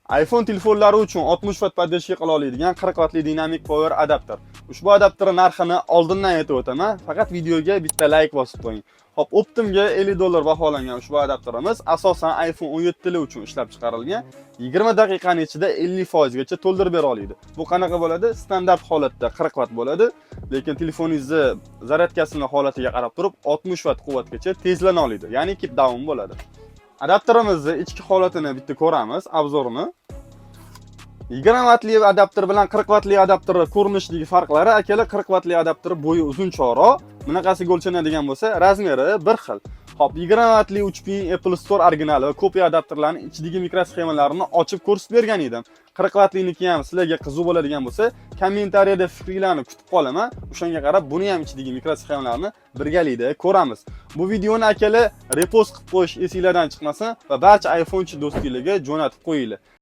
iPhone telefonlari uchun 60 watt podдержка qila oladigan 40 wattli dinamik power adapter. Ushbu adapter narxini oldindan aytib o'taman, faqat videoga bitta like bosib qo'ying. Hop, Optimga $50 baholangan ushbu adapterimiz asosan iPhone 17 uchun ishlab chiqarilgan. 20 daqiqaning ichida 50% gacha to'ldirib bera oladi. Bu qanaqa bo'ladi? Standart holatda 40 watt bo'ladi, lekin telefoningizni zaryadkasining holatiga qarab turib 60 watt quvvatgacha tezlana oladi, ya'ni keep down bo'ladi. Adapterimizni ichki holatini bitta ko'ramiz, obzorini. 20 wattli adapter bilan 40 wattli adapter ko'rinishdagi farqlari, akalar 40 wattli adapter bo'yi uzunchoqroq, bunaqasiga o'lchanadigan bo'lsa, razmeri bir xil. Hop, 20 wattli 3.5 Apple Store original va kopiya adapterlarning ichidagi mikrosxemalarini ochib ko'rsatib bergan edim. 40 wattliniki ham sizlarga qiziq bo'ladigan bo'lsa, kommentariyada fikringizni kutib qolaman. O'shanga qarab buni ham ichidagi mikrosxemalarni birgalikda ko'ramiz. Bu videoni akalar repost qilib qo'yish esingizlardan chiqmasin va barcha iPhonechi do'stingizlarga jo'natib qo'yinglar.